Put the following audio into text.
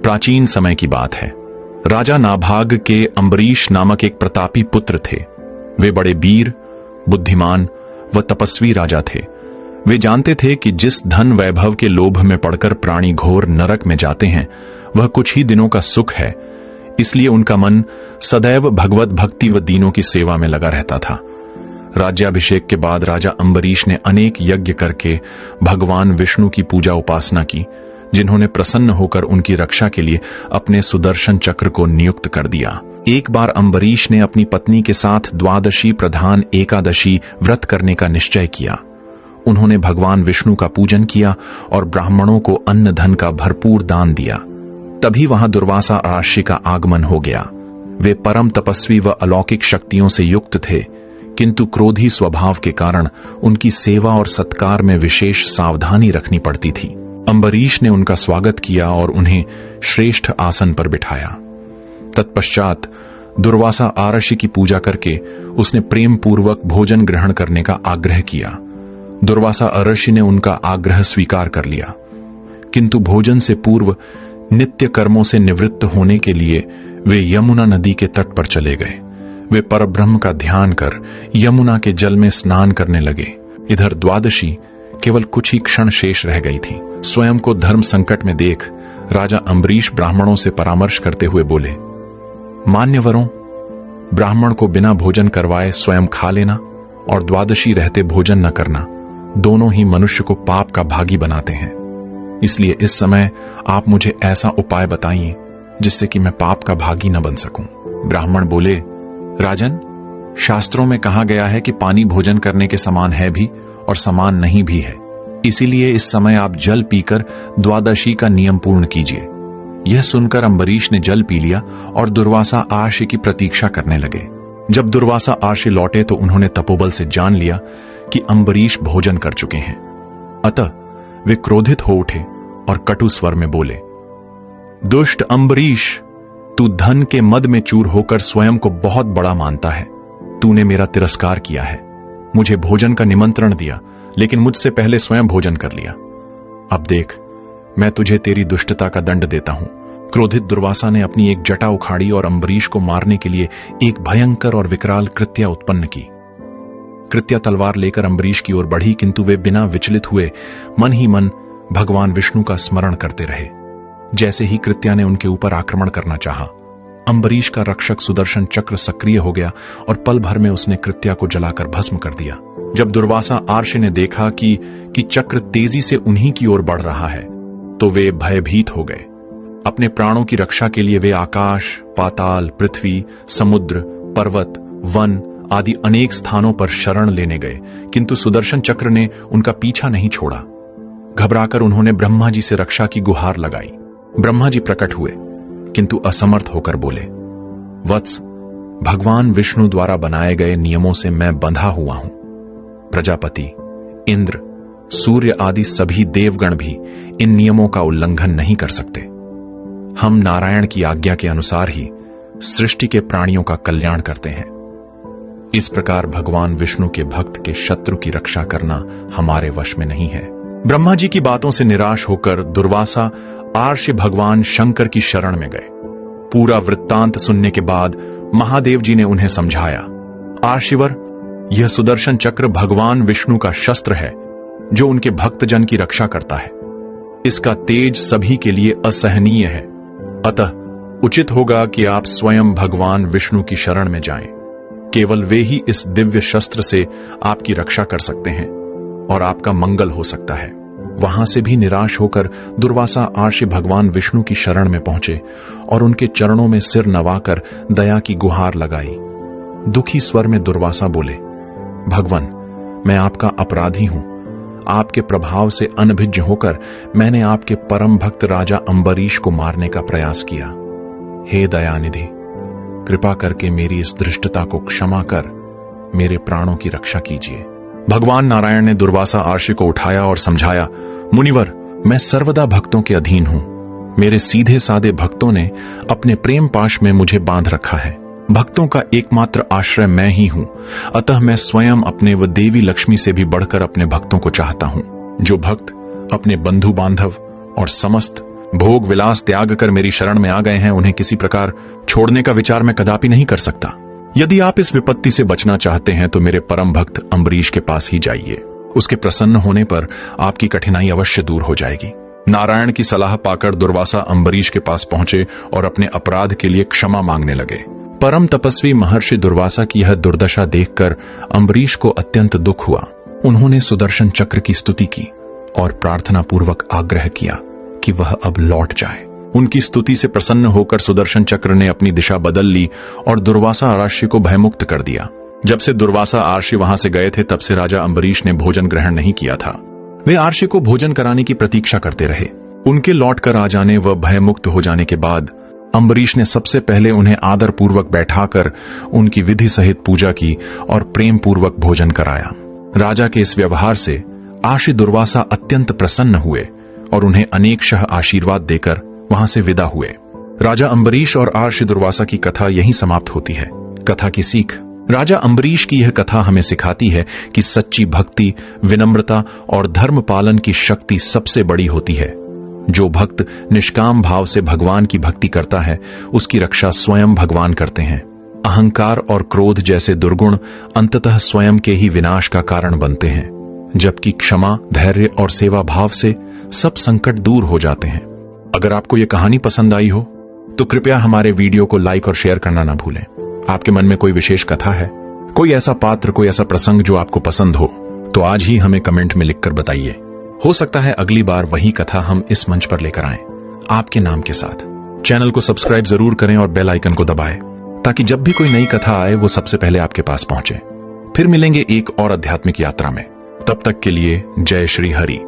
प्राचीन समय की बात है। राजा नाभाग के अम्बरीश नामक एक प्रतापी पुत्र थे। वे बड़े वीर, बुद्धिमान व तपस्वी राजा थे। वे जानते थे कि जिस धन वैभव के लोभ में पड़कर प्राणी घोर नरक में जाते हैं वह कुछ ही दिनों का सुख है, इसलिए उनका मन सदैव भगवत भक्ति व दीनों की सेवा में लगा रहता था। राज्याभिषेक के बाद राजा अम्बरीश ने अनेक यज्ञ करके भगवान विष्णु की पूजा उपासना की, जिन्होंने प्रसन्न होकर उनकी रक्षा के लिए अपने सुदर्शन चक्र को नियुक्त कर दिया। एक बार अम्बरीश ने अपनी पत्नी के साथ द्वादशी प्रधान एकादशी व्रत करने का निश्चय किया। उन्होंने भगवान विष्णु का पूजन किया और ब्राह्मणों को अन्न धन का भरपूर दान दिया। तभी वहां दुर्वासा आर्षि का आगमन हो गया। वे परम तपस्वी व अलौकिक शक्तियों से युक्त थे, किंतु क्रोधी स्वभाव के कारण उनकी सेवा और सत्कार में विशेष सावधानी रखनी पड़ती थी। अम्बरीश ने उनका स्वागत किया और उन्हें श्रेष्ठ आसन पर बिठाया। तत्पश्चात दुर्वासा आर्षि की पूजा करके उसने प्रेम पूर्वक भोजन ग्रहण करने का आग्रह किया। दुर्वासा आर्षि ने उनका आग्रह स्वीकार कर लिया, किंतु भोजन से पूर्व नित्य कर्मों से निवृत्त होने के लिए वे यमुना नदी के तट पर चले गए। वे परब्रह्म का ध्यान कर यमुना के जल में स्नान करने लगे। इधर द्वादशी केवल कुछ ही क्षण शेष रह गई थी। स्वयं को धर्म संकट में देख राजा अम्बरीश ब्राह्मणों से परामर्श करते हुए बोले, मान्यवरों, ब्राह्मण को बिना भोजन करवाए स्वयं खा लेना और द्वादशी रहते भोजन न करना दोनों ही मनुष्य को पाप का भागी बनाते हैं। इसलिए इस समय आप मुझे ऐसा उपाय बताइए जिससे कि मैं पाप का भागी न बन सकूं। ब्राह्मण बोले, राजन, शास्त्रों में कहा गया है कि पानी भोजन करने के समान है भी और समान नहीं भी है। इसीलिए इस समय आप जल पीकर द्वादशी का नियम पूर्ण कीजिए। यह सुनकर अम्बरीश ने जल पी लिया और दुर्वासा आर्षि की प्रतीक्षा करने लगे। जब दुर्वासा आर्षि लौटे तो उन्होंने तपोबल से जान लिया कि अम्बरीश भोजन कर चुके हैं। अतः वे क्रोधित हो उठे और कटु स्वर में बोले, दुष्ट अम्बरीश, तू धन के मद में चूर होकर स्वयं को बहुत बड़ा मानता है। तूने मेरा तिरस्कार किया है, मुझे भोजन का निमंत्रण दिया, लेकिन मुझसे पहले स्वयं भोजन कर लिया। अब देख, मैं तुझे तेरी दुष्टता का दंड देता हूं। क्रोधित दुर्वासा ने अपनी एक जटा उखाड़ी और अम्बरीश को मारने के लिए एक भयंकर और विकराल कृत्या उत्पन्न की। कृत्या तलवार लेकर अम्बरीश की ओर बढ़ी, किंतु वे बिना विचलित हुए मन ही मन भगवान विष्णु का स्मरण करते रहे। जैसे ही कृत्या ने उनके ऊपर आक्रमण करना चाहा, अम्बरीश का रक्षक सुदर्शन चक्र सक्रिय हो गया और पल भर में उसने कृत्या को जलाकर भस्म कर दिया। जब दुर्वासा आर्षि ने देखा कि चक्र तेजी से उन्हीं की ओर बढ़ रहा है, तो वे भयभीत हो गए। अपने प्राणों की रक्षा के लिए वे आकाश, पाताल, पृथ्वी, समुद्र, पर्वत, वन आदि अनेक स्थानों पर शरण लेने गए, किंतु सुदर्शन चक्र ने उनका पीछा नहीं छोड़ा। घबराकर उन्होंने ब्रह्मा जी से रक्षा की गुहार लगाई। ब्रह्मा जी प्रकट हुए, किंतु असमर्थ होकर बोले, वत्स, भगवान विष्णु द्वारा बनाए गए नियमों से मैं बंधा हुआ हूं। प्रजापति, इंद्र, सूर्य आदि सभी देवगण भी इन नियमों का उल्लंघन नहीं कर सकते। हम नारायण की आज्ञा के अनुसार ही सृष्टि के प्राणियों का कल्याण करते हैं। इस प्रकार भगवान विष्णु के भक्त के शत्रु की रक्षा करना हमारे वश में नहीं है। ब्रह्मा जी की बातों से निराश होकर दुर्वासा आर्षि भगवान शंकर की शरण में गए। पूरा वृत्तांत सुनने के बाद महादेव जी ने उन्हें समझाया, आर्षिवर, यह सुदर्शन चक्र भगवान विष्णु का शस्त्र है जो उनके भक्तजन की रक्षा करता है। इसका तेज सभी के लिए असहनीय है, अतः उचित होगा कि आप स्वयं भगवान विष्णु की शरण में जाएं। केवल वे ही इस दिव्य शस्त्र से आपकी रक्षा कर सकते हैं और आपका मंगल हो सकता है। वहां से भी निराश होकर दुर्वासा आर्षि भगवान विष्णु की शरण में पहुंचे और उनके चरणों में सिर नवाकर दया की गुहार लगाई। दुखी स्वर में दुर्वासा बोले, भगवान, मैं आपका अपराधी हूं। आपके प्रभाव से अनभिज्ञ होकर मैंने आपके परम भक्त राजा अम्बरीश को मारने का प्रयास किया। हे दयानिधि, कृपा करके मेरी इस धृष्टता को क्षमा कर मेरे प्राणों की रक्षा कीजिए। भगवान नारायण ने दुर्वासा आर्षि को उठाया और समझाया, मुनिवर, मैं सर्वदा भक्तों के अधीन हूं। मेरे सीधे साधे भक्तों ने अपने प्रेम पाश में मुझे बांध रखा है। भक्तों का एकमात्र आश्रय मैं ही हूं, अतः मैं स्वयं अपने व देवी लक्ष्मी से भी बढ़कर अपने भक्तों को चाहता हूं। जो भक्त अपने बंधु बांधव और समस्त भोग विलास त्याग कर मेरी शरण में आ गए हैं, उन्हें किसी प्रकार छोड़ने का विचार मैं कदापि नहीं कर सकता। यदि आप इस विपत्ति से बचना चाहते हैं तो मेरे परम भक्त अम्बरीश के पास ही जाइए। उसके प्रसन्न होने पर आपकी कठिनाई अवश्य दूर हो जाएगी। नारायण की सलाह पाकर दुर्वासा अम्बरीश के पास पहुंचे और अपने अपराध के लिए क्षमा मांगने लगे। परम तपस्वी महर्षि दुर्वासा की यह दुर्दशा देखकर अम्बरीश को अत्यंत दुख हुआ। उन्होंने सुदर्शन चक्र की स्तुति की और प्रार्थना पूर्वक आग्रह किया कि वह अब लौट जाए। उनकी स्तुति से प्रसन्न होकर सुदर्शन चक्र ने अपनी दिशा बदल ली और दुर्वासा आर्षि को भयमुक्त कर दिया। जब से दुर्वासा आर्षि वहां से गए थे तब से राजा अम्बरीश ने भोजन ग्रहण नहीं किया था। वे आर्षि को भोजन कराने की प्रतीक्षा करते रहे। उनके लौटकर आ जाने व भयमुक्त हो जाने के बाद अम्बरीश ने सबसे पहले उन्हें आदर पूर्वक बैठाकर उनकी विधि सहित पूजा की और प्रेम पूर्वक भोजन कराया। राजा के इस व्यवहार से आर्षि दुर्वासा अत्यंत प्रसन्न हुए और उन्हें अनेकशः आशीर्वाद देकर वहां से विदा हुए। राजा अम्बरीश और आर्षि दुर्वासा की कथा यहीं समाप्त होती है। कथा की सीख। राजा अम्बरीश की यह कथा हमें सिखाती है कि सच्ची भक्ति, विनम्रता और धर्म पालन की शक्ति सबसे बड़ी होती है। जो भक्त निष्काम भाव से भगवान की भक्ति करता है उसकी रक्षा स्वयं भगवान करते हैं। अहंकार और क्रोध जैसे दुर्गुण अंततः स्वयं के ही विनाश का कारण बनते हैं, जबकि क्षमा, धैर्य और सेवा भाव से सब संकट दूर हो जाते हैं। अगर आपको यह कहानी पसंद आई हो तो कृपया हमारे वीडियो को लाइक और शेयर करना ना भूलें। आपके मन में कोई विशेष कथा है, कोई ऐसा पात्र, कोई ऐसा प्रसंग जो आपको पसंद हो तो आज ही हमें कमेंट में लिखकर बताइए। हो सकता है अगली बार वही कथा हम इस मंच पर लेकर आएं, आपके नाम के साथ। चैनल को सब्सक्राइब जरूर करें और बेल आइकन को दबाएं ताकि जब भी कोई नई कथा आए वो सबसे पहले आपके पास पहुंचे। फिर मिलेंगे एक और आध्यात्मिक यात्रा में। तब तक के लिए जय श्री हरि।